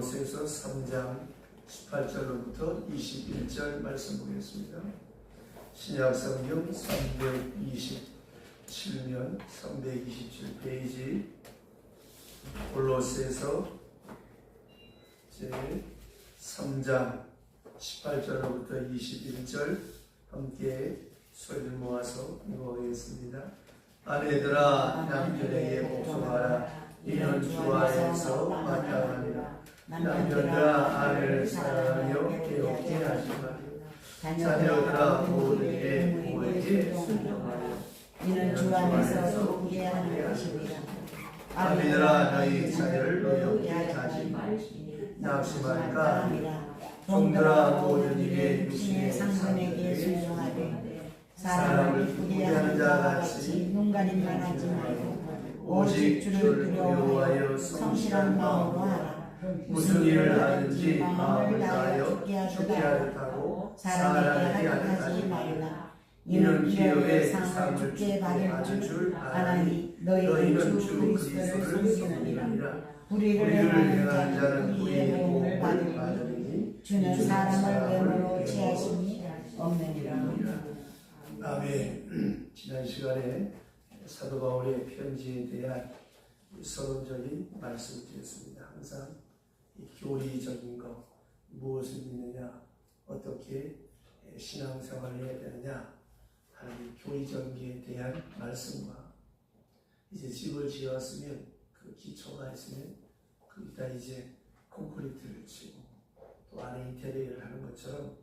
골로새서 3장 18절로부터 21절 말씀 보겠습니다. 신약성경 327면 327페이지 골로새서 제 3장 18절로부터 21절 함께 소리를 모아서 읽어보겠습니다. 아내들아 남편에게 복종하라. 이는 주 안에서 마땅하니라. 남편들아 아내를 사랑하며 괴롭게 하지 말라. 자녀들아 모든에게 부모에게 순종하라. 이는 주 안에서 우게 하는 것이니라. 아비들아 너희 자녀를 노엽게 하지 말라. 낙심할까 하니라. 종들아 모든 일에 육신의 상관에게 순종하되 사람을 후계하는 자 같이 눈 가림만 하지 말고 오직 주를 두려워하여 성실한 마음으로 하라. 무슨 일을 하든지 마음을 다하여 주게 하듯하고 사람에게 하듯하지 말라. 이는 기업의 상을 주께 받을 줄 아나니 너희는 주 그리스도를 섬기느니라. 우리를 행하는 자는 우리의 우리의 도움을 복을 받으니 받으니 주는 사람을 외모로 취하심이 없느니라. 아멘. 지난 시간에 사도 바울의 편지에 대한 서론적인 말씀을 드렸습니다. 항상 이 교리적인 것, 무엇을 믿느냐, 어떻게 신앙생활을 해야 되느냐 하는 이 교리적인 것에 대한 말씀과 이제 집을 지었으면 그 기초가 있으면 거기다 이제 콘크리트를 치고 또 안에 인테리어를 하는 것처럼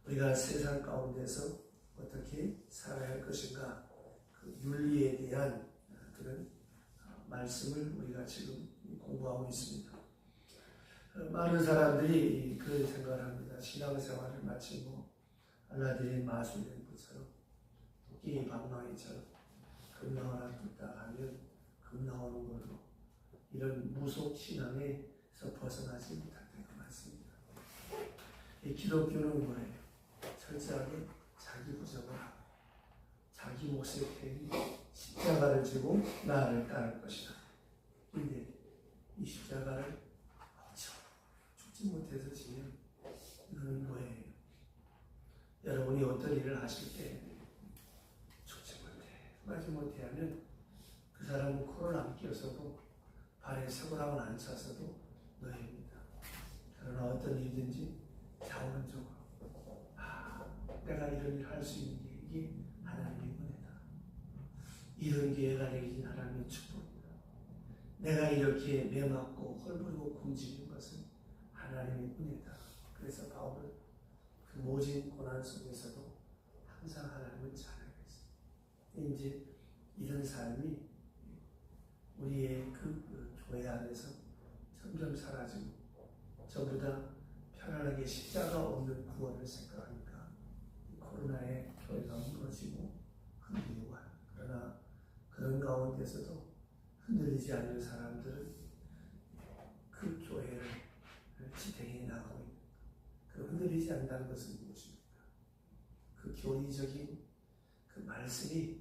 우리가 세상 가운데서 어떻게 살아야 할 것인가 그 윤리에 대한 그런 말씀을 우리가 지금 공부하고 있습니다. 많은 사람들이 그런 생각을 합니다. 신앙생활을 마치고 알라딘의 마술된 것처럼 토끼 방망이처럼 금나와라 뜯다 하면 금나오는 걸로 이런 무속 신앙에서 벗어나지 못할 때가 많습니다. 이 기독교는 뭐예요? 철저하게 자기 부정을 하고 자기 몫의 태인 십자가를 지고 나를 따를 것이다. 그런데 이 십자가를 죽지 못해서 지면 이거는 뭐예요? 여러분이 어떤 일을 하실 때 죽지 못해, 마지 못해 하면 그 사람은 코를 안 끼어서도 발에 쇠고랑을 안 차서도 너입니다. 그러나 어떤 일든지 자원적으로 내가 이런 일을 할 수 있는 게 이게 하나님의 은혜다. 이런 기회가 내게 하나님의 축복이다. 내가 이렇게 매맞고 헐벗고 굶주린 것은 하나님의 은혜다. 그래서 바울은 그 모진 고난 속에서도 항상 하나님을 찬양했어요. 이제 이런 삶이 우리의 그 교회 안에서 점점 사라지고 전부 다 편안하게 십자가 없는 구원을 생각하니까 코로나에 교회가 무너지고 흔들리고 하는. 그러나 그런 가운데서도 흔들리지 않는 사람들은 그 교회를 지탱해 나가고 있는. 그 흔들리지 않는다는 것은 무엇입니까? 그 교리적인 그 말씀이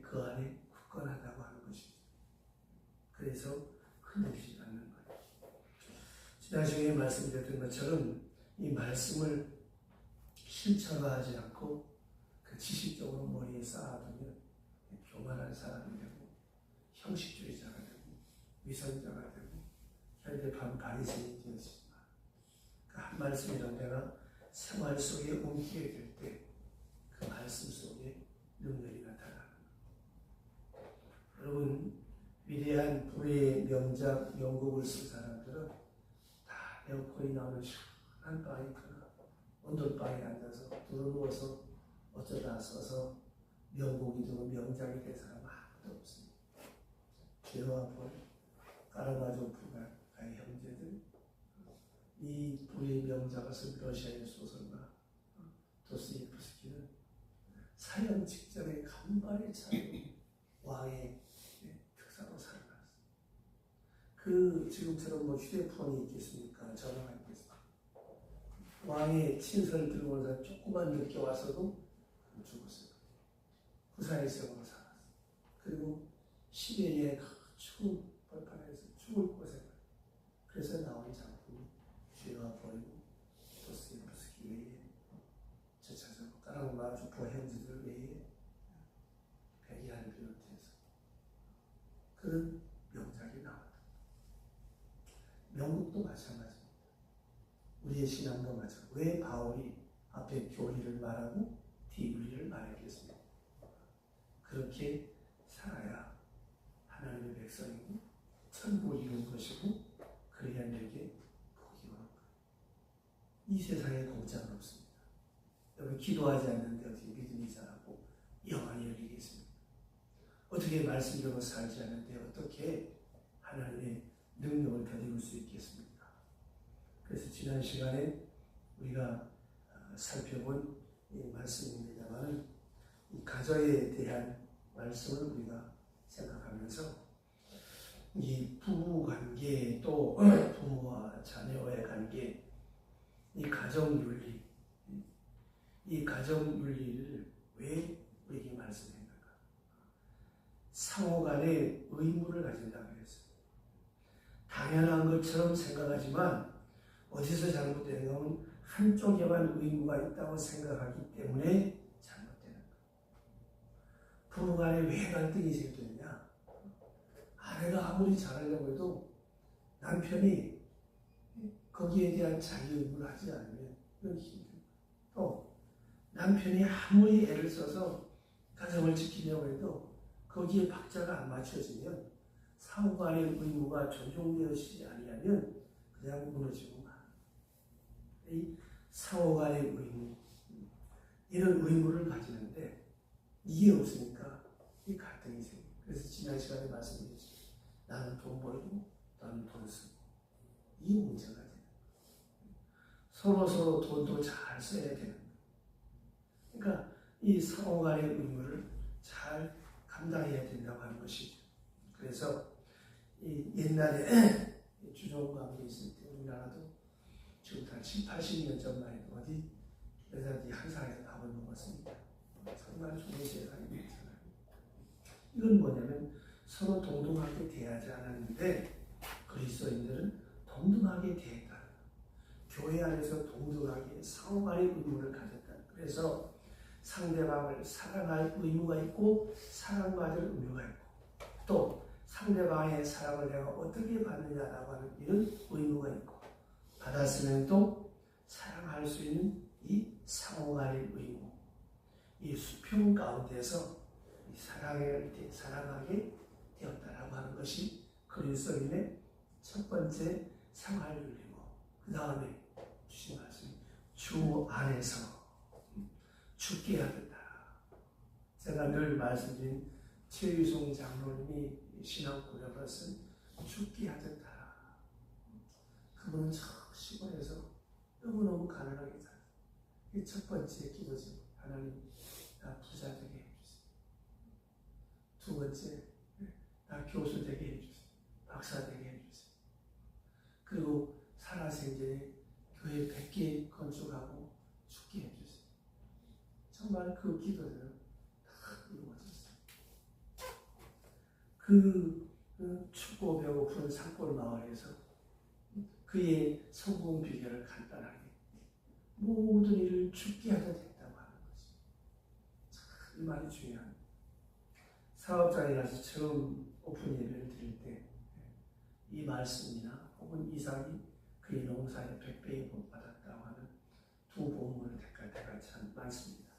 그 안에 굳건하다고 하는 것입니다. 그래서 흔들리지 않는 거예요. 지난 시간에 말씀드렸던 것처럼 이 말씀을 실천하지 않고 그 지식적으로 머리에 쌓아두면 교만한 사람이 되고 형식주의자가 되고 위선자가 되고 현대판 바리새인이 되었지만 그 한 말씀이란 내가 생활 속에 옮기게 될 때 그 말씀 속에 능력이 나타나는 거예요. 여러분 위대한 불의 명작 명곡을 쓴 사람들은 다 에어컨이 나오는 시원한 방에 온돌방에 앉아서 누워서 어쩌다 써서 명곡이 되고 명작이 된 사람은 아무도 없습니다. 죄와 벌, 까라마조프가의 형제들, 이 불의 명작을 쓴 러시아의 소설가 도스토옙스키는 사형 직전에 간발의 차이로 왕의 특사로 살아났어요. 그 지금처럼 뭐 휴대폰이 있겠습니까? 전화가 있겠습니까? 왕의 친서를 들고 온 사람 조금만 늦게 와서도 죽었어요. 후사의 생으로 살았어요. 그리고 시베리아의 추운 벌판에서 죽을 고생을. 그래서 나온 작품이 마주가 버리고 도스토옙스키 외에 저차적으로 까랑마주포 형제들 외에 베기아를 비롯해서 그런 명작이 나왔다. 명곡도 마찬가지입니다. 우리의 신앙도 마찬가지입니다. 왜 바울이 앞에 교리를 말하고 뒤 윤리를 말했겠습니까? 그렇게 살아야 하나님의 백성이고 천국을 이룬 것이고 그래야 내게 복이 오는 것. 이 세상에 공짜는 없습니다. 여러분 기도하지 않는데 어떻게 믿음이 자라고 영안이 열리겠습니까? 어떻게 말씀 이루고 살지 않는데 어떻게 하나님의 능력을 덧입을 수 있겠습니까? 그래서 지난 시간에 우리가 살펴본 이 말씀입니다만 이 가정에 대한 말씀을 우리가 생각하면서 이 부부 관계 또 부모와 자녀와의 관계 이 가정 윤리 이 가정 윤리를 왜 우리에게 말씀했는가? 상호 간의 의무를 가진다고 했어요. 당연한 것처럼 생각하지만 어디서 잘못되는 건 한쪽에만 의무가 있다고 생각하기 때문에 잘못되는 거예요. 부부간에 왜 갈등이 생기느냐? 아내가 아무리 잘하려고 해도 남편이 거기에 대한 자기 의무를 하지 않으면 이건 힘들어요. 또 남편이 아무리 애를 써서 가정을 지키려고 해도 거기에 박자가 안 맞춰지면 상호간의 의무가 존중되어지지 아니하면 그냥 무너지고 이 상호간의 의무 이런 의무를 가지는데 이게 없으니까 이 갈등이 생겨요. 그래서 지난 시간에 말씀드렸죠. 나는 돈 벌고 나는 돈 쓰고 이 문제가 되는 거예요. 서로 돈도 잘 써야 되는 거예요. 그러니까 이 상호간의 의무를 잘 감당해야 된다고 하는 것이죠. 그래서 이 옛날에 주종관계 있을 때 우리나라도 지금 한 80년 전만 해도 어디 여자들이 한상에서 밥을 먹었습니다. 정말 좋은 세상이 있잖아요. 이건 뭐냐면 서로 동등하게 대하지 않았는데 그리스도인들은 동등하게 대했다. 교회 안에서 동등하게 상호간의 의무를 가졌다. 그래서 상대방을 사랑할 의무가 있고 사랑받을 의무가 있고 또 상대방의 사랑을 내가 어떻게 받느냐라고 하는 이런 의무가 있고 받았으면 또 사랑할 수 있는 이 상호간의 의무 이 수평 가운데서 이 사랑하게 되었다라고 하는 것이 그리스도인의 첫 번째 생활윤리고 그 다음에 주신 말씀이 주 안에서 죽게 하겠다. 제가 늘 말씀드린 최유송 장로님이 신앙 고백을 쓴 죽게 하겠다. 그분은 저 시골에서 너무너무 가난하게 살아요. 이 첫 번째 기도죠. 하나님 나 부자 되게 해주세요. 두 번째 나 교수 되게 해주세요. 박사 되게 해주세요. 그리고 살아생전에 교회 100개 건축하고 죽게 해주세요. 정말 그 기도들은 다 이루어졌어요. 그 춥고 배고픈 산골 마을에서 그의 성공 비결을 간단하게 모든 일을 죽게 하자 됐다고 하는 거지. 참 이 말이 중요합니다. 사업장에 가서 처음 오픈 예배를 드릴 때 이 말씀이나 혹은 이삭이 그의 농사에 100배의 복 받았다고 하는 두 본문을 대깔대깔 참 많습니다.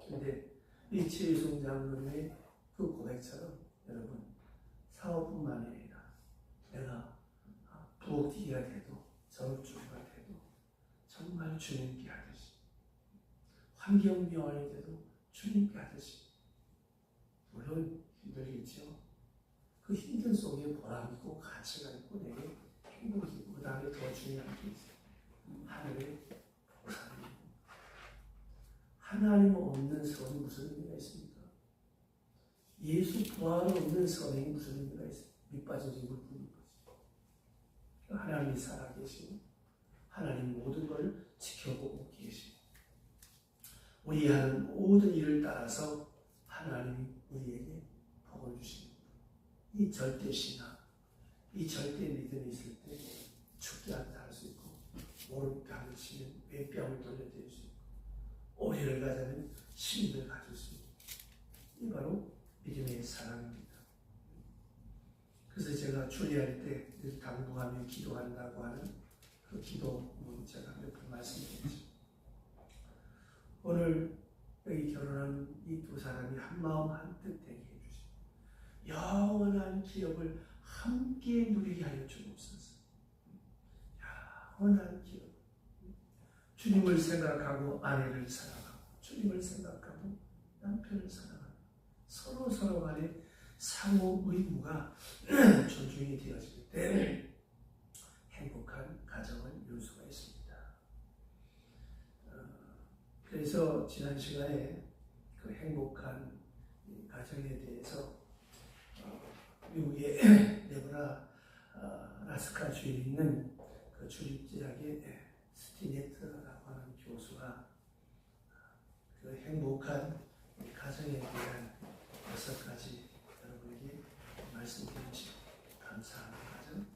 그런데 이 최유송 장로의 그 고백처럼 여러분 사업뿐만 아니라 내가 부엌디기가 돼도 전업주부가 돼도 정말 주님께 하듯이 환경미화원이 돼도 주님께 하듯이 물론 힘들겠죠. 그 힘든 속에 보람 있고 가치가 있고 내게 행복이 있고 그 다음에 더 중요한 게 있어요. 하늘의 보상이 하나님 없는 선이 무슨 의미가 있습니까? 예수 부활 없는 선행이 무슨 의미가 있어요? 밑빠진 집을 부는 거지. 하나님이 살아계시고 하나님 모든 걸 지켜보고 계시고 우리 하는 모든 일을 따라서 하나님이 우리에게 복을 주십니다. 이 절대 신앙, 이 절대 믿음이 있을 때 죽게 한다 할 수 있고 무릎 치면 왼뺨을 돌려드릴 수 있고, 오해를 가자면 힘을 가질 수 있고, 이 바로 믿음의 사랑입니다. 그래서 제가 주례할 때 당부하며 기도한다고 하는 그 기도 제가 몇 번 말씀드렸죠. 오늘 여기 결혼한 이 두 사람이 한 마음 한 뜻 되게 해주시고 영원한 기업을 함께 누리게 하여 주옵소서. 영원한 기업. 주님을 생각하고 아내를 사랑하고, 주님을 생각하고 남편을 사랑하고, 서로 간에 상호 의무가 존중이 되어질 때 행복한 가정을 이룰 수가 있습니다. 그래서 지난 시간에 그 행복한 가정에 대해서 미국의 네브라스카 주에 있는 그 주립대학의 스티네트라고 하는 교수가 그 행복한 가정에 대한 6가지 여러분에게 말씀드리죠. 감사하는 가정,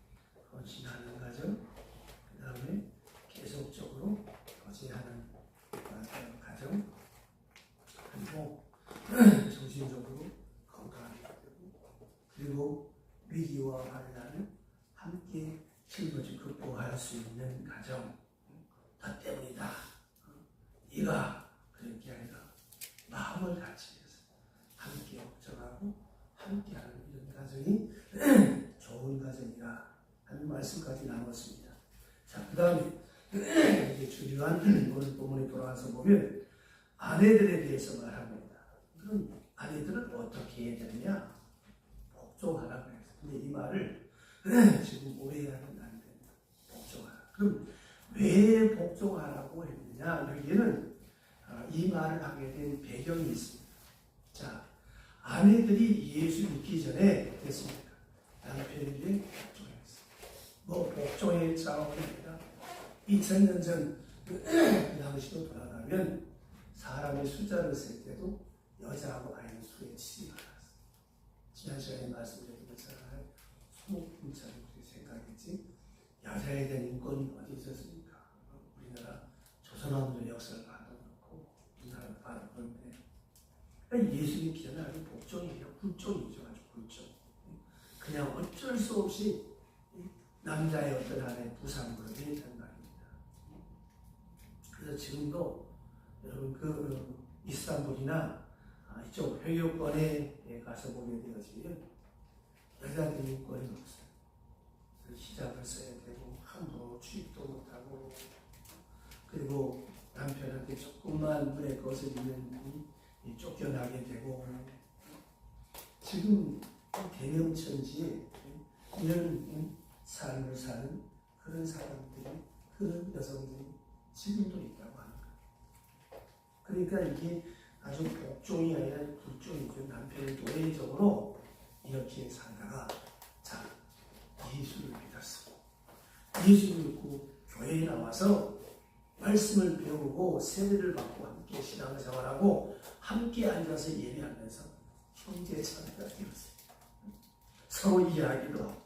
헌신하는 가정, 그 다음에 계속적으로 거제하는 가정, 그리고 정신적으로 건강하게 되고, 그리고 위기와 환난을 함께 짊어지고 극복할 수 있는 가정. 나 때문이다. 네가 그런 게 아니라 마음을 같이 해서 함께 걱정하고 함께하는 이런 가정이 좋은 가정이라 하는 말씀까지 나눴습니다. 자, 그 다음에 이제 중요한 오늘 본문에 돌아와서 보면 아내들에 대해서 말합니다. 그럼 아내들은 어떻게 해야 되느냐? 복종하라고 해서. 근데 이 말을 지금 오해하면 안 됩니다. 복종하라. 그럼 왜 복종하라고 했느냐? 여기에는 이 말을 하게 된 배경이 있습니다. 자, 아내들이 예수 믿기 전에 됐습니까? 남편에게 복종했어요. 뭐 복종의 차원이 아니라 2000년 전 그 당시로 돌아가면 사람의 숫자를 셀 때도 여자하고 아이는 수에 치지 말았어요. 지난 시간에 말씀드린 것처럼 20분짜리 우리 생각했지 여자에 대한 인권이 어디 있었습니까? 우리나라 조선왕조 역사를 봐도 그렇고 우리나라 봐도 그런데 그러니까 예수 믿기 전에 아주 복종이에요. 굴종이죠. 아주 굴종. 그냥 어쩔 수 없이 남자의 어떤 하나의 부상으로 되었단 말입니다. 그래서 지금도 여러분 그 이스탄불이나 이쪽 회교권에 가서 보게 되어지면 여자들 인권이 없어요. 히잡을 써야 되고 함부로 취입도 못하고, 그리고 남편한테 조금만 물에 것을 입는 분이 쫓겨나게 되고, 지금 대명천지에 이런 삶을 사는 그런 사람들이, 그런 여성들이 지금도 있다고 하는 거예요. 그러니까 이게 아주 복종이 아니라 굴종이죠. 남편이 노예적으로 이렇게 살다가 자, 예수를 믿었어. 예수를 믿고 교회에 나와서 말씀을 배우고 세례를 받고 함께 신앙생활하고 함께 앉아서 예배하면서 형제 자매가 되었어요. 서로 이야기도 하고.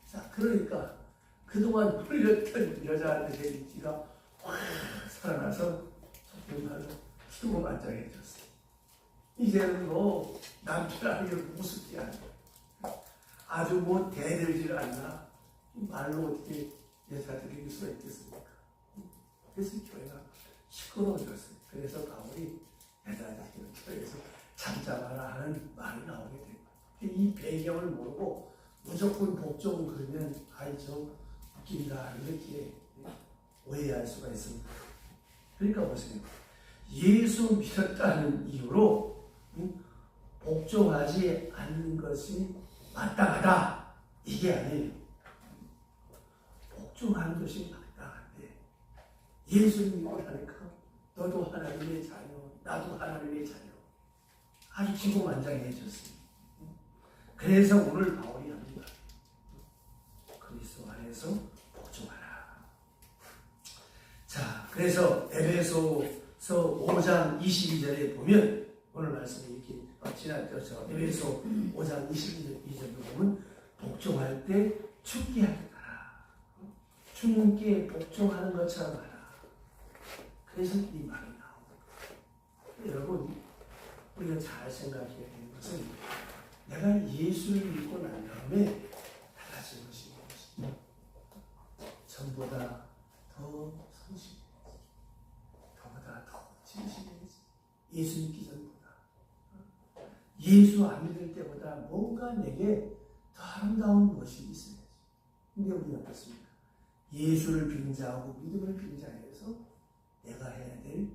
자, 그러니까 그동안 풀렸던 여자들의 인기가 확 살아나서 정말로 기고만장해졌어요. 이제는 뭐 남편하고 무섭지 않아. 아주 뭐 대들질 않나. 말로 어떻게 여자들이 이길 수가 있겠습니까? 그래서 교회가 시끄러워졌어요. 그래서 바울이 여자들이 교회에서 잠잠하라 하는 말이 나오게 된 거예요. 이 배경을 모르고 무조건 복종 그러면 아이 저 웃긴다 이렇게 오해할 수가 있습니다. 그러니까 보세요. 예수 믿었다는 이유로 복종하지 않는 것이 마땅하다 이게 아니에요. 복종하는 것이 마땅한데 예수 믿고 하니까 너도 하나님의 자녀, 나도 하나님의 자녀. 아주 기고만장해졌습니다. 그래서 오늘 바울이 합니다. 그리스도 안에서 복종하라. 자, 그래서 에베소서 5장 22절에 보면 오늘 말씀이 이렇게 지났죠. 에베소 5장 22절에 보면 복종할 때 충기하게 하라. 주님께 복종하는 것처럼 하라. 그래서 이 말이 나옵니다. 여러분, 우리가 잘 생각해야 되는 것은 내가 예수를 믿고 난 다음에 달라진 것이 무엇이냐? 전보다 더 성실해야지. 저보다 더 진실해야지. 예수 믿기 전보다. 예수 안 믿을 때보다 뭔가 내게 더 아름다운 것이 있어야지. 근데 우리가 어떻습니까? 예수를 빙자하고 믿음을 빙자해서 내가 해야 될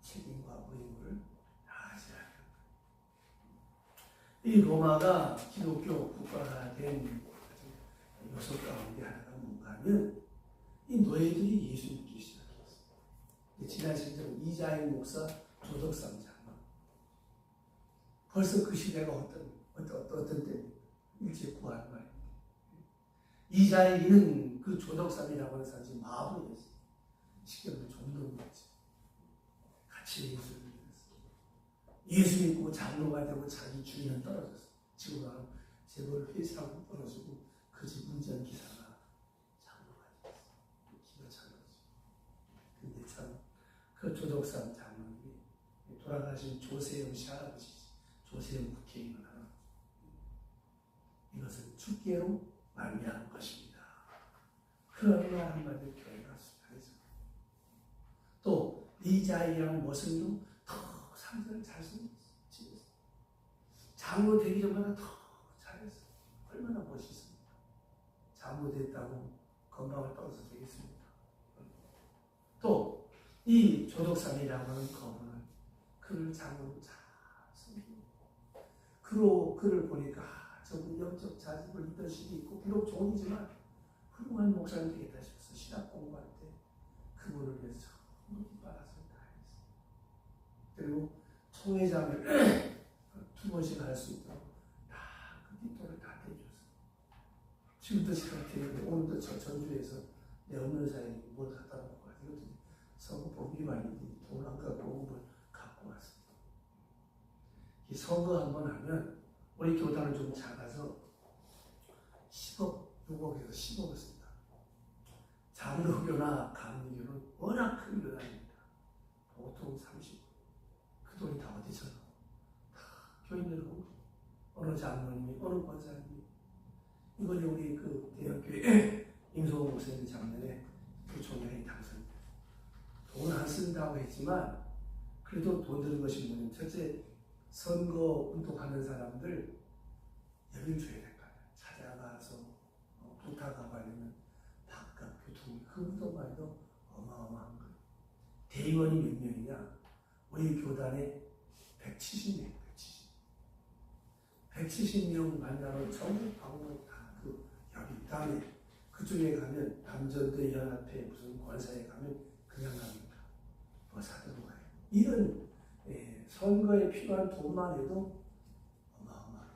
책임과 의무를 다하지 않는 거예요. 이 로마가 기독교 국가가 된 요소 가운데 하나가 뭔가 하면 이 노예들이 예수 믿기 시작했어요. 지난 시점 이자인 목사 조덕삼자 벌써 그 시대가 어떤 때 일제 구하는 말입니다. 이자에게는 그 조덕삼이라고 하는 사람이 마부였어요. 쉽게 말해 종놈이었지. 같이 예수를 믿었어요. 예수 믿고 장로가 되고 자기 주인은 떨어졌어요. 지금은 재벌 회사하고 떨어지고 그 집 운전기사가 장로가 됐어요. 기가 차가지. 근데 참 그 조덕삼 장로님이 돌아가신 조세영 씨 할아버지지. 조세영 국회의원 하나. 이것은 축계로 말미암은 것입니다. 그런 말 한마디 교회가 수행하죠. 또 이자이랑 모습도 더 상대를 잘생겼어. 장로 되기 전보다 더 잘했어. 얼마나 멋있습니까? 장로 됐다고 건강을 떨어서 되겠습니까? 또 이 조덕삼이라고 하는 거는 그를 장로로 잘 섬기고 그를 보니까 저분 영적 자질을 리더십이 있고 비록 종이지만 훌륭한 목사님 되겠다 싶어서 신학 공부할 때 그분을 위해서 전부 뒷바라서 다 했어요. 그리고 총회장을 2번씩 할 수 있도록 다그 뒷도를 다 대줬어요. 지금도 제가 되는데 오늘도 저 전주에서 내 없는 사이에 뭘 갖다 놓고 가서 이것도 선거 법위반인데 돈을 안 갖고 온 걸 갖고 왔습니다. 이 선거 한번 하면 우리 교단은 좀 작아서 10억, 6억에서 10억을 씁니다. 장로교나 감리교는 워낙 큰 교단입니다. 보통 30억. 그 돈이 다 어디서 나와? 다 교인들하고 어느 장로님이, 어느 권사님이. 이번에 우리 그 대학교에 임소호 목사님 작년에 부총장이 당선입니다. 돈 안 쓴다고 했지만 그래도 돈 드는 것이 뭐냐면 첫째 선거 운동하는 사람들 여길 줘야 될 거 아니야. 찾아가서 부탁하고 하려면 밥값, 교통, 그 운동만 해도 어마어마한 거예요. 대의원이 몇 명이냐? 우리 교단에 170명, 170명 만나러 전국 방문 다그 여기 다음에 그쪽에 가면 남전대 연합회 무슨 권사에 가면 그냥 갑니다. 뭐 사들고 가요. 이런 선거에 필요한 돈만 해도 어마어마해요.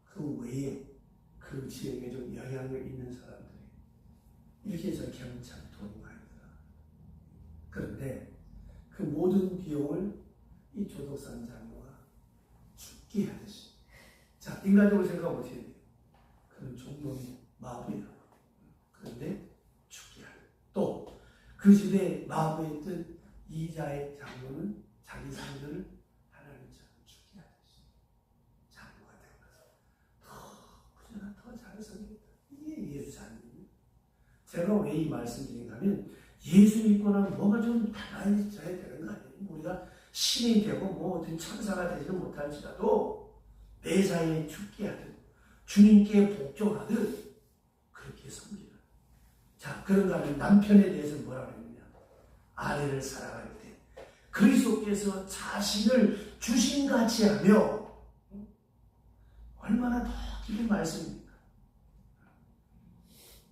그 외에 그 지역에 좀 영향력 있는 사람들이 이렇게 저렇게 하면 참 돈이 많이 들어. 그런데 그 모든 비용을 이 조덕산 장로가 죽게 하듯이. 자, 인간적으로 생각하면 어떻게 돼요? 그는 종놈이 마부이라고. 그런데 죽게 하는. 또 그 집에 마부였던 이자의 장로는 자기 상들을 하나님처럼 죽게 하듯이 장로가 되어서 더 부지런한 더 잘생겼다. 이게 예수 자녀입니다. 제가 왜 이 말씀드린가 하면 예수 믿고는 뭐가 좀 달라져야 되는 거 아니에요? 우리가 신이 되고 뭐 어떤 천사가 되지는 못할지라도 매사에 죽게 하듯 주님께 복종하듯 그렇게 섬기는. 자, 그런가 하면 남편에 대해서 뭐라 그랬느냐? 아내를 사랑할 때 그리스도께서 자신을 주신같이 하며 얼마나 더 깊은 말씀입니까?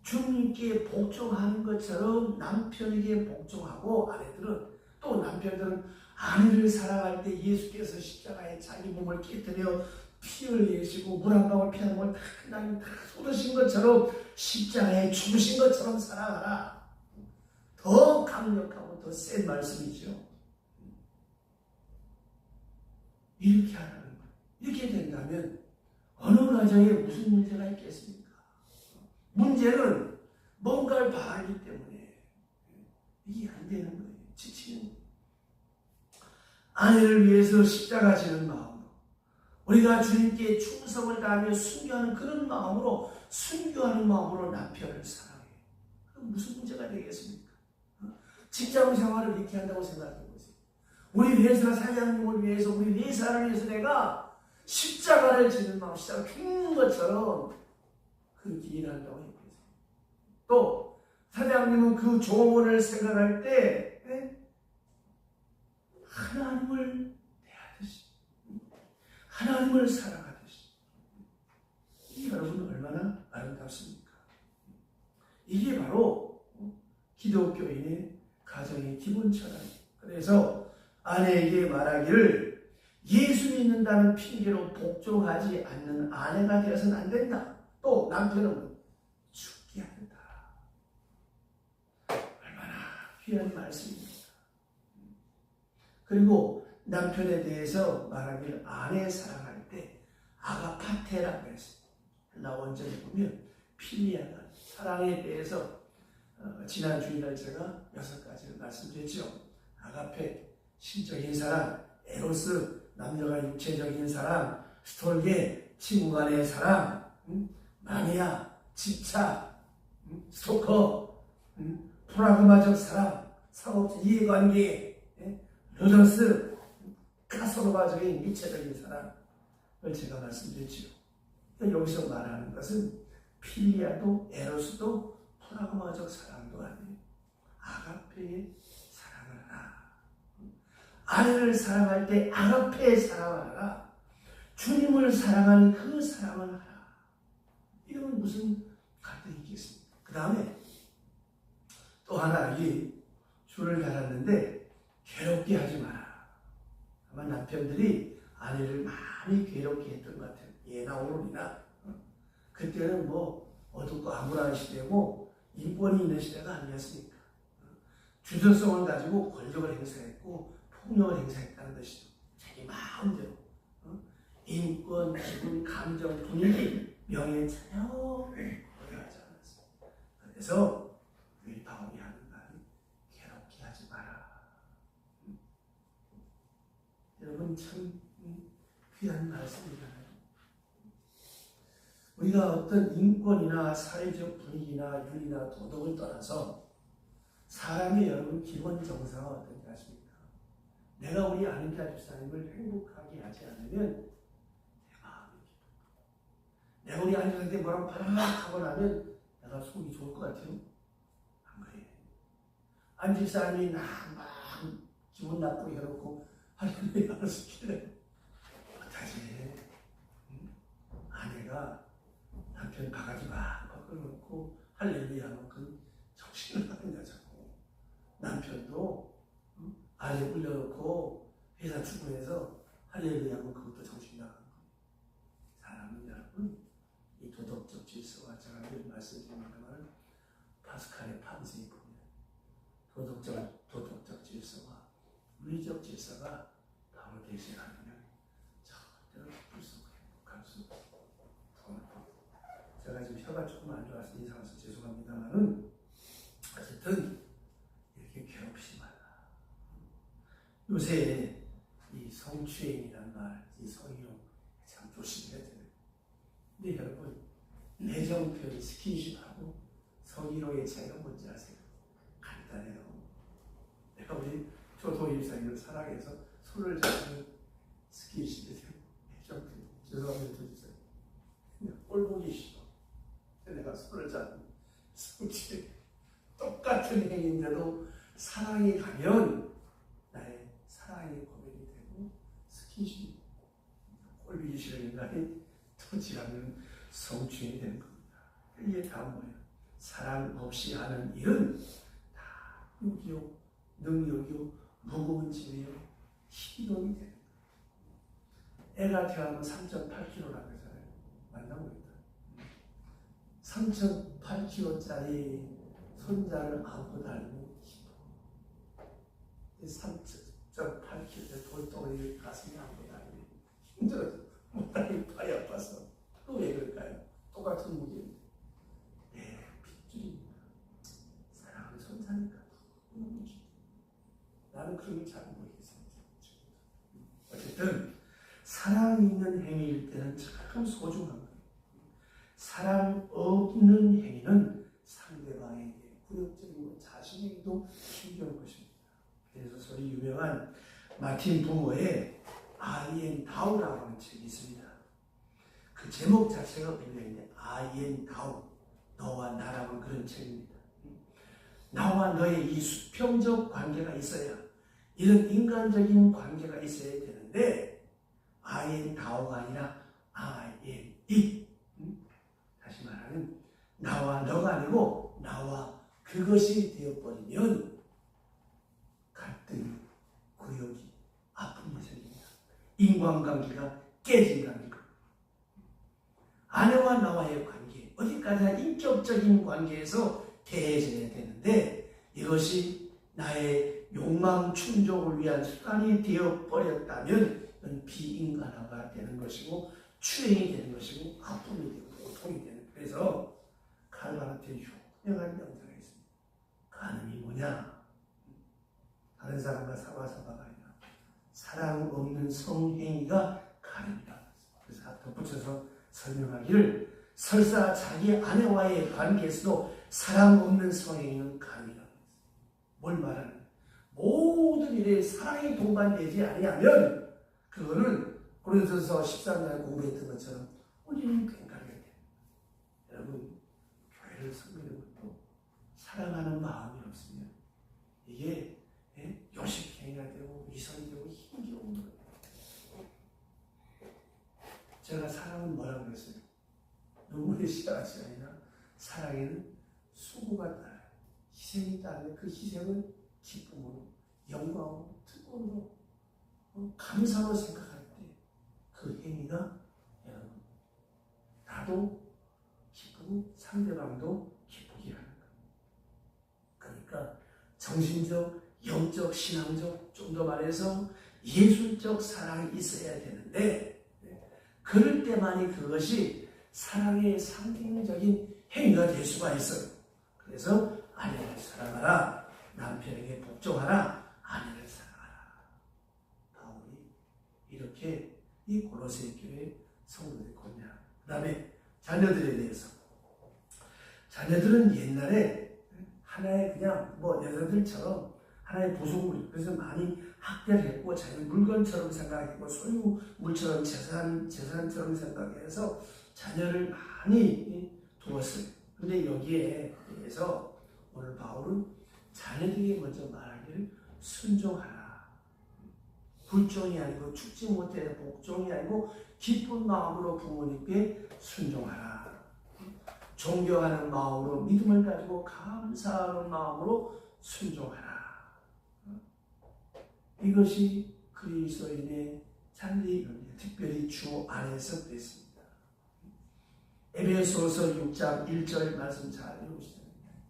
주님께 복종하는 것처럼 남편에게 복종하고 아내들은 또 남편들은 아내를 사랑할 때 예수께서 십자가에 자기 몸을 깨뜨려 피 흘리시고 물 한 방울 피 한 방울 다 하나님 다 쏟으신 것처럼 십자가에 죽으신 것처럼 사랑하라. 더 강력하고 더 센 말씀이죠. 이렇게 하라는 거예요. 이렇게 된다면 어느 가정에 무슨 문제가 있겠습니까? 문제는 뭔가를 바라기 때문에 이게 안 되는 거예요. 지치는 거예요. 아내를 위해서 십자가 지는 마음으로 우리가 주님께 충성을 다하며 순교하는 그런 마음으로 남편을 사랑해요. 그럼 무슨 문제가 되겠습니까? 직장 생활을 이렇게 한다고 생각해 보세요. 우리 회사 사장님을 위해서, 우리 회사를 위해서 내가 십자가를 지는 마음, 십자가 죽는 것처럼 그렇게 일한다고 해보세요. 또 사장님은 그 종을 생각할 때 하나님을 대하듯이, 하나님을 사랑하듯이. 이 여러분 얼마나 아름답습니까? 이게 바로 기독교인의 가정의 기본 철학이에요. 그래서 아내에게 말하기를 예수 믿는다는 핑계로 복종하지 않는 아내가 되어서는 안 된다. 또 남편은 죽게 한다. 얼마나 귀한 말씀입니까? 그리고 남편에 대해서 말하기를 아내 사랑할 때 아가파테라고 했어요. 헬라 원전에 보면 필리아가 사랑에 대해서 지난 주일날 제가 6가지를 말씀드렸죠. 아가페, 신적인 사랑, 에로스, 남녀가 육체적인 사랑, 스톨게, 친구 간의 사랑, 마니아, 집착, 스토커, 프라그마적 사랑, 상업 이해관계, 로저스, 카소로바적인 육체적인 사랑을 제가 말씀드렸죠. 여기서 말하는 것은 필리아도 에로스도 프라그마적 사랑도 아니에요. 아가페의 사랑을 하라. 아내를 사랑할 때 아가페의 사랑을 하라. 주님을 사랑하는 그 사랑을 하라. 이건 무슨 갈등이 있겠습니까? 그 다음에 또 하나, 이 줄을 달았는데 괴롭게 하지 마라. 아마 남편들이 아내를 많이 괴롭게 했던 것 같아요. 예나 오늘이나. 그때는 뭐 어둡고 암울한 시대고 인권이 있는 시대가 아니었으니까. 주도성을 가지고 권력을 행사했고 폭력을 행사했다는 것이죠. 자기 마음대로. 인권, 기분, 감정, 분위기, 명예 전혀 고려하지 않았어요. 그래서 우리 바울이 하는 말이 괴롭게 하지 마라. 여러분 참 귀한 말씀이잖아요. 우리가 어떤 인권이나 사회적 분위기나 윤리나 도덕을 떠나서 사람의 여러분 기본 정서가 어떤지 아십니까? 내가 우리 아는자 집사님을 행복하게 하지 않으면 내 마음이 기쁘고, 내가 우리 아는자한테 뭐라고 바락 하고 나면 내가 속이 좋을 것 같아요? 안 그래. 안 집사님이 막 기분 나쁘게 해놓고 할렐루야 하시길래 어떡하지? 아내가 남편 바가지 막 바꿔놓고 할렐루야 하면 그 정신을 나간 여자고, 남편도 아내 울려놓고 회사 출근해서 할렐루야 하면 그것도 정신 나간 거예요. 사람은 여러분 이 도덕적 질서와 제가 늘 말씀드립니다만 파스칼의 판세에 보면 도덕적 질서와 물리적 질서가 바로 대신하면 절대로 기쁠 수 없고 행복할 수 없고. 제가 지금 혀가 조금 안 좋아서 이상해서 죄송합니다만은 어쨌든 이렇게 괴롭히지 말라. 요새 이 성추행이란 말, 이 성희롱 참 조심해야 돼요. 근데 여러분 내정 표현 스킨십하고 성희롱의 차이가 뭔지 아세요? 간단해요. 내가 우리 조동일 사님을 사랑해서 손을 잡는 스킨십이세요. 내정 표현. 죄송합니다. 꼴보기 싫어. 내가 손을 잡는 성취 똑같은 행위인데도 사랑이 가면 나의 사랑이 고백이 되고 스킨십이 꼴보기 싫은 인간이 터치 않는 성취이 되는 겁니다. 이게 다 뭐예요? 사랑 없이 하는 일은 다 무기요, 능력이요, 무거운 짐이요, 희동이 되는 거예요. 애가 태어나면 3.8kg라고 하잖아요. 맞나 모르겠다. 3.8kg짜리 손자를 안고 다니는 기도. 3.8kg의 돌덩이를 가슴에 안고 다니는 힘들어서 못다니 팔이 아파서. 또 왜 그럴까요? 똑같은 무게인데. 네, 핏줄입니다. 사랑하는 손자니까 너무 그런 걸 잘 모르겠어요. 어쨌든 사랑이 있는 행위일 때는 참 소중한 거예요. 사랑 없는 행위는 상대방에게 굴욕적이고 자신에게도 힘겨운 것입니다. 그래서 소리 유명한 마틴 부모의 I am thou라고 하는 책이 있습니다. 그 제목 자체가 굉장히 I am thou, 너와 나라는 그런 책입니다. 나와 너의 이 수평적 관계가 있어야, 이런 인간적인 관계가 있어야 되는데 I am thou가 아니라 I am it. 다시 말하면 나와 너가 아니고 나와 그것이 되어버리면 갈등이, 구역이, 아픔이 생깁니다. 인간관계가 깨진다는 것. 아내와 나와의 관계, 어디까지나 인격적인 관계에서 대해져야 되는데 이것이 나의 욕망 충족을 위한 수단이 되어버렸다면 이건 비인간화가 되는 것이고 추행이 되는 것이고 아픔이 되고 고통이 되는. 그래서 칼바한테 유명한 명제가 있습니다. 간음이 뭐냐? 다른 사람과 사바사바가 아니라 사랑 없는 성행위가 간음이다. 그래서 덧붙여서 설명하기를 설사 자기 아내와의 관계에서도 사랑 없는 성행위는 간음이라고 했어요. 뭘 말하는 거예요? 모든 일에 사랑이 동반되지 아니하면 그거는 고린도서 13장 공부했던 것처럼 우리는 꽹가리가 됩니다. 여러분, 교회를 섬기는 것도 사랑하는 마음이 없으면 이게 요식행위가 되고 위선이 되고 힘겨운 거예요. 제가 사랑은 뭐라고 그랬어요? 눈물의 씨앗이 아니라 사랑에는 수고가 따라요. 희생이 따르는 그 희생을 기쁨으로, 영광으로, 특권으로, 감사로 생각할 때 그 행위가 여러분 나도 기쁘고 상대방도 기쁘게 하는 거예요. 그러니까 정신적, 영적, 신앙적, 좀 더 말해서 예술적 사랑이 있어야 되는데 그럴 때만이 그것이 사랑의 상징적인 행위가 될 수가 있어요. 그래서 아내를 사랑하라, 남편에게 복종하라, 아내를 사랑하라. 바울이 이렇게 이 고로새 교회 성도들이 권면합니다. 그 다음에 자녀들에 대해서, 자녀들은 옛날에 하나의 그냥 뭐 여자들처럼 하나의 부속물, 그래서 많이 학대를 했고 자기 물건처럼 생각했고 소유물처럼 재산처럼 생각해서 자녀를 많이 두었어요. 근데 여기에 대해서 오늘 바울은 자녀들에게 먼저 말하기를 순종하라. 불종이 아니고 축지 못해 복종이 아니고 기쁜 마음으로 부모님께 순종하라. 존경하는 마음으로 믿음을 가지고 감사하는 마음으로 순종하라. 이것이 그리스도인의 잔리, 특별히 주 안에서 그랬습니다. 에베소서 6장 1절 말씀 잘 읽으시죠.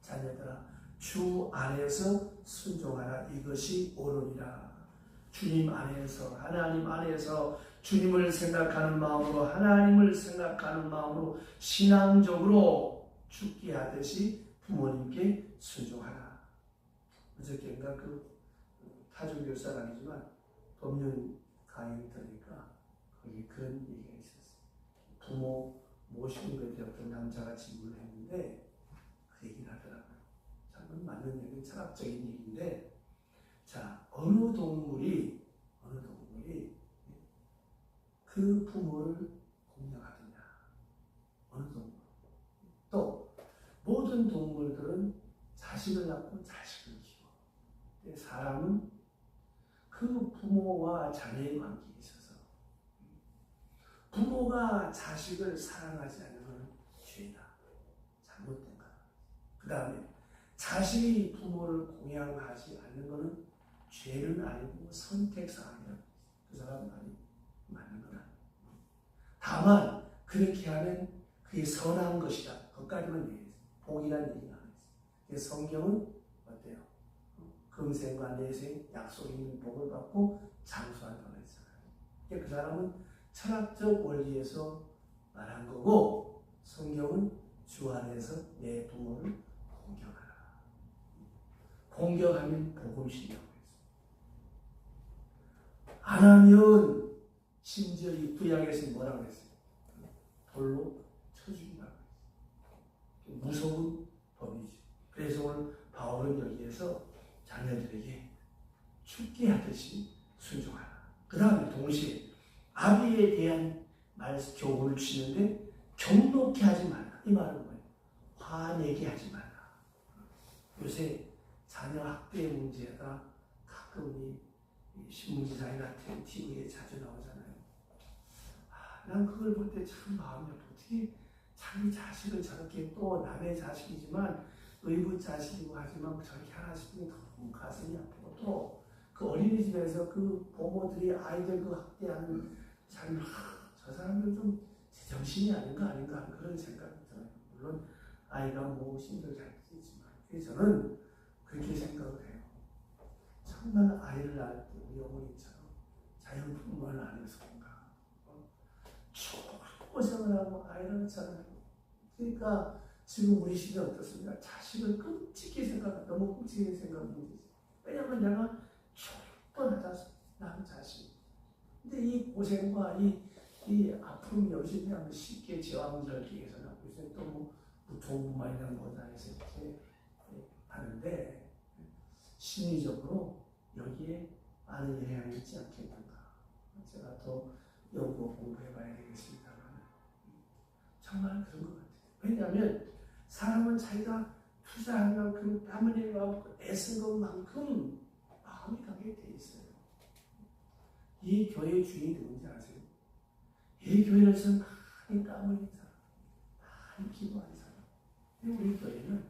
자녀들아, 주 안에서 순종하라. 이것이 옳으니라. 주님 안에서, 하나님 안에서 주님을 생각하는 마음으로, 하나님을 생각하는 마음으로 신앙적으로 죽게 하듯이 부모님께 순종하라. 어저께인가 타종교사가 아니지만 법륜 강의 들으니까 거기 그런 얘기가 있었어요. 부모 모시는 것에 대해 어떤 남자가 질문을 했는데 그 얘기를 하더라고요. 참 맞는 얘기, 철학적인 얘기인데, 자, 어느 동물이 그 부모를 공경하느냐? 어느 동물? 또 모든 동물들은 자식을 낳고 자식을 키워. 근데 사람은 그 부모와 자녀의 관계에 있어서 부모가 자식을 사랑하지 않는 것은 죄다. 잘못된 거다. 그 다음에 자식이 부모를 공양하지 않는 것은 죄는 아니고 선택사항이라고. 그 사람 말이 맞는 건 아니에요. 다만 그렇게 하면 그게 선한 것이다. 그것까지만 얘기했어요. 복이라는 얘기가 안 했어요. 성경은 어때요? 금생과 내생 약속 있는 복을 받고 장수한다고 했잖아요. 그 사람은 철학적 원리에서 말한 거고, 성경은 주 안에서 내 부모를 공경하라. 공경하면 복을 신다고 했어요. 안 하면 심지어 이 구약에서 뭐라고 했어요? 돌로 쳐준다고 했어요. 무서운 법이죠. 그래서 오늘 바울은 여기에서 자녀들에게 죽게 하듯이 순종하라. 그 다음에 동시에 아비에 대한 교훈을 주시는데 경록케 하지 말라. 이 말은 뭐예요? 화내게 하지 말라. 요새 자녀 학대 문제가 가끔 이 신문기사나 TV에 자주 나오잖아요. 난 그걸 볼 때 참 마음이 아프고, 어떻게 자기 자식을 저렇게, 또 남의 자식이지만 의붓 자식이고 하지만 저렇게 하나 싶으면 너무 가슴이 아프고, 또 그 어린이집에서 그 부모들이 아이들 그 학대하는 삶을, 저 사람들 좀 제정신이 아닌가 하는 그런 생각이 들어요. 물론 아이가 뭐 힘들게 할 수 있지만, 그래서 저는 그렇게 생각을 해요. 정말 아이를 낳을 때 우리 어머니처럼 자연분만을 안 해서 그런가. 고생을 하고 아이를 낳잖아요. 그러니까 지금 우리 시대 어떻습니까? 자식을 끔찍히 생각하고, 너무 끔찍히 생각하는 거지. 왜냐하면 내가 충분하다, 낳은 자식. 근데 이 고생과 이 아픔이 요즘에 쉽게 제왕절개에서 나고 있어요. 또 무통부만이나 뭐다 해서 이렇게 하는데, 심리적으로 여기에 많은 영향이 있지 않겠는가. 제가 더 연구 공부해봐야 되겠습니다만, 정말 그런 것 같아요. 왜냐하면 사람은 자기가 투자한 만큼, 땀을 흘린 만큼, 애쓴 것만큼 마음이 가게 돼 있어요. 이 교회의 주인이 누군지 아세요? 이 교회에서 많이 땀을 흘린 사람, 많이 기도한 사람. 근데 우리 교회는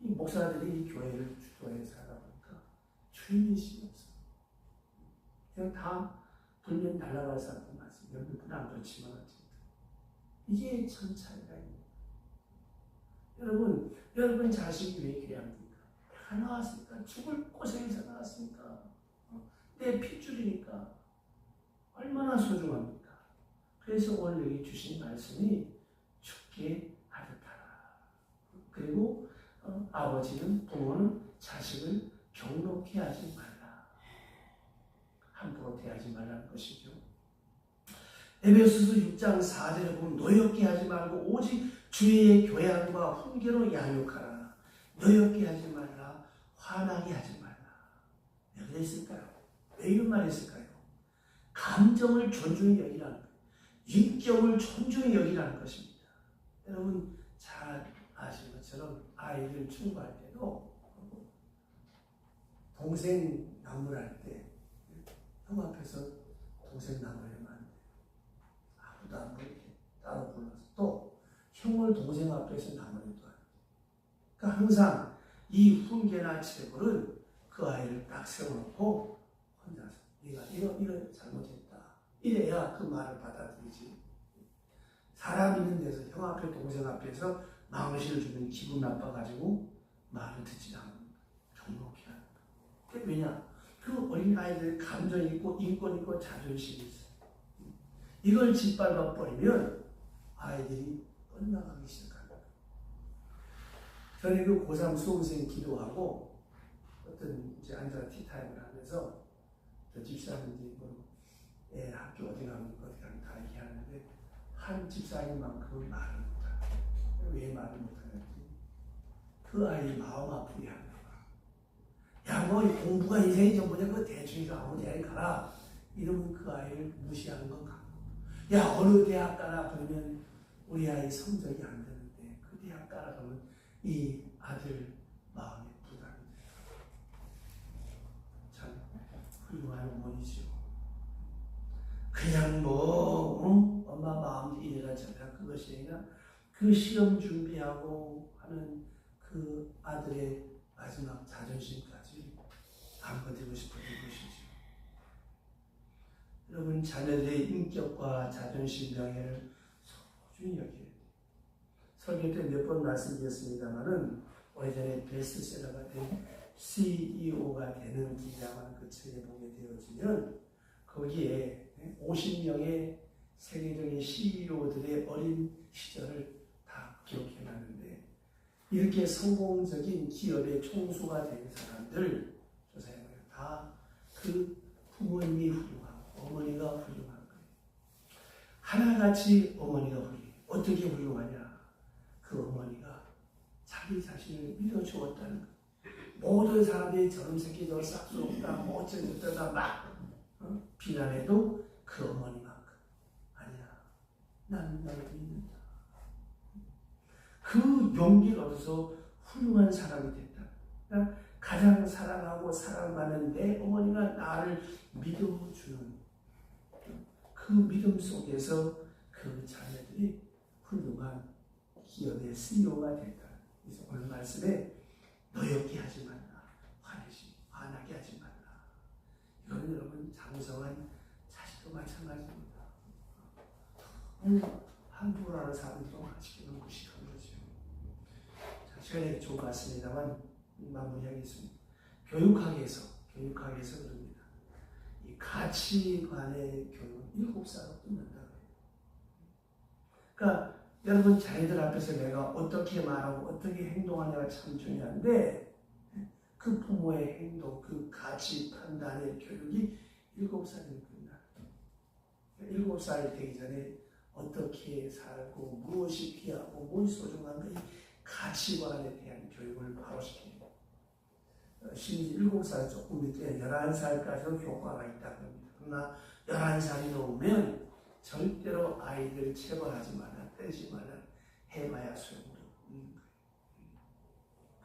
이 목사들이 이 교회를 주도해서 하다 보니까 주인의식이 없어요. 그냥 다 불면 날아갈 사람도 많습니다. 몇분 안 그렇지만 어쨌든 이게 참 차이가 있는 거예요. 여러분 자식이 왜 귀합니까? 다 나왔으니까, 죽을 고생해서 나왔으니까, 내 핏줄이니까 얼마나 소중합니까? 그래서 오늘 여기 주신 말씀이 죽게 하듯하라. 그리고 아버지는, 부모는 자식을 경록케 하지 말라. 함부로 대하지 말라는 것이죠. 에베소서 6장 4절에 보면 노엽게 하지 말고 오직 주의 교양과 훈계로 양육하라. 노엽게 하지 말라. 화나게 하지 말라. 왜 그랬을까요? 왜 이런 말 했을까요? 감정을 존중히 여기라는 거예요. 인격을 존중히 여기라는 것입니다. 여러분 잘 아시는 것처럼 아이를 충고할 때도 동생 나무랄 때 형 앞에서 동생 나무라면 안 돼요. 아무도 안 그렇게 따로 불러서, 또 형을 동생 앞에서 나무래도 안 돼요. 그러니까 항상 이 훈계나 체벌은 그 아이를 딱 세워놓고 혼자서 네가 이거 잘못했다, 이래야 그 말을 받아들이지. 사람 있는 데서 형 앞에 동생 앞에서 망신을 주면 기분 나빠가지고 말을 듣지 않는 경록히 하는 거예요. 왜냐? 그 어린아이들의 감정이 있고 인권 있고 자존심이 있어요. 이걸 짓밟아 버리면 아이들이 엇나가기 시작합니다. 저는 그 고3 수험생 기도하고 어떤 이제 앉아 티타임을 하면서 집사님들이 애 학교 어디 가면 다 얘기하는데, 한 집사님만큼은 말을 못하는. 왜 말을 못하는지, 그 아이 마음 아프게 하는 거야. 야, 뭐 공부가 인생이 전부냐, 그거 대충이가 아무 대학 가라. 이러면 그 아이를 무시하는 건가? 야, 어느 대학 가라 그러면 우리 아이 성적이 안 되는데 그 대학 가라 그러면 이 아들 마음에 부담이 돼요. 참 훌륭한 어머니죠. 그냥 엄마 마음 이래라 저래라 그것이 아니라 그 시험 준비하고 하는 그 아들의 마지막 자존심까지 안버티고 싶었던 것이죠. 여러분 자녀들의 인격과 자존심, 명예를 소중히 여겨야 돼요. 설교 때 몇 번 말씀드렸습니다만은 오래전에 베스트셀러가 된 CEO가 되는 길이라는 그 책에 보게 되어지면 거기에 50명의 세계적인 CEO들의 어린 시절을 다 기록해놨는데, 이렇게 성공적인 기업의 총수가 된 사람들 조사해보면 다 그 부모님이 훌륭하고 같이 어머니가 훌륭해. 어떻게 훌륭하냐? 그 어머니가 자기 자신을 믿어주었다는 것. 모든 사람들이 저런 새끼 저 싹스럽다 뭐 어쩌다 막 비난해도 그 어머니만큼 아니야. 나는 너를 믿는다. 그 용기를 얻어서 훌륭한 사람이 됐다. 그러니까 가장 사랑하고 사랑받는 내 어머니가 나를 믿어주는 그 믿음 속에서 그 자녀들이 훌륭한 기업의 CEO가 됐다. 그래서 오늘 말씀에 너였게 하지 말라. 화나게 하지 말라. 이거는 여러분 장성한 자식도 마찬가지입니다. 함부로 하는 사람도 아직은 무식한 거죠. 자, 시간이 좀 갔습니다만 마무리하겠습니다. 교육학에서 그럽니다. 이 가치관의 교육은 7살로 끝난다고요. 그러니까 여러분 자녀들 앞에서 내가 어떻게 말하고 어떻게 행동하냐가 참 중요한데 그 부모의 행동, 그 가치 판단의 교육이 7살이면 끝나. 7살 되기 전에 어떻게 살고 무엇이 귀하고 무엇이 소중한가 이 가치관에 대한 교육을 바로 시킵니다. 심지어 7살 조금 밑에 11살까지도 효과가 있다고 합니다. 그러나 11살이 넘으면 절대로 아이들 체벌하지 말라, 때리지 말라, 해봐야 소용도 없는 거예요.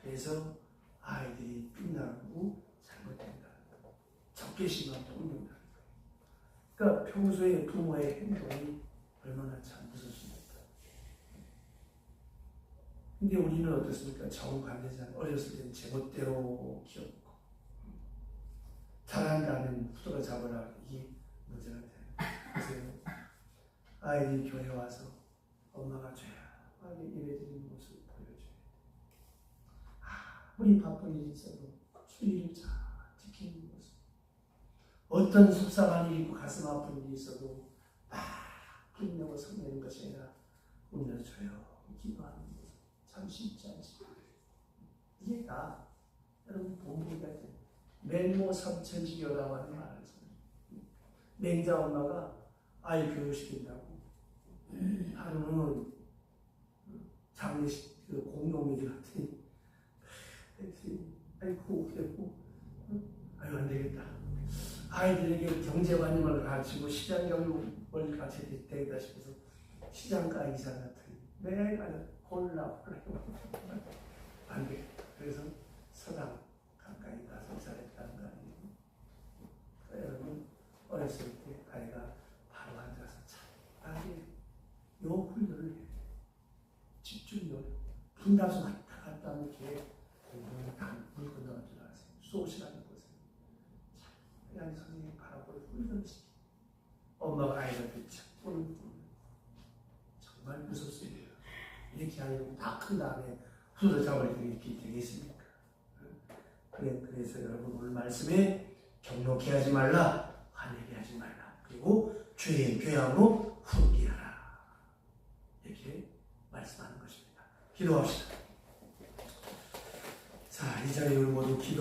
그래서 아이들이 삐나고 잘못된다는 거예요. 적개심만 돕는다는 거예요. 그러니까 평소에 부모의 행동이 얼마나 참 무섭습니까? 근데 우리는 어떻습니까? 정반대잖아요. 어렸을 때는 제멋대로 키웠고 잘한다면 후드가 잡으라 이게 문제가 돼요. 그래서 아이들이 교회 와서 엄마가 조용하게 이래지는 모습을 보여줘야 돼. 아무리 바쁜 일이 있어도 주의를 잘 지키는 모습. 어떤 속상한 일이 있고 가슴 아픈 일이 있어도 막 힘내고 성내는 것이 아니라 오늘 조용히 기도하는 모습. 참 쉽지 않지. 이게 다 여러분 본보기가 돼. 맹모 삼천지교라고 하는 말을 써요. 맹자 엄마가 아이 교육시킨다고 하루는 장례식 그 공동묘지 같으니 아이고 그랬고 아유 안 되겠다. 아이들에게 경제관념을 가르치고 시장 교육을 가르쳐야 되겠다 싶어서 시장가 이사 같으니 매일 골라 안 돼. 그래서 서당 가까이 가서 이사했다는 거 아니에요. 여러분 어렸을 때 아이가 바로 앉아서 아니 요 훈련을 해. 집중력 분다수 갔다 갔다 하는 게 공부는 다물 건너갈 줄 아세요. 수업 시간에 보세요. 참 선생님 바라보고 훈련시키. 엄마가 아이한테 착보는 정말 무섭습니다. 이렇게 하면 다 큰 다음에 후를 잡을 때 이렇게 되겠습니까? 그래서 여러분 오늘 말씀에 경록해 하지 말라, 화내게 하지 말라, 그리고 죄의 교양으로 훈계하라 이렇게 말씀하는 것입니다. 기도합시다. 자, 이 자리에 우리 모두 기도.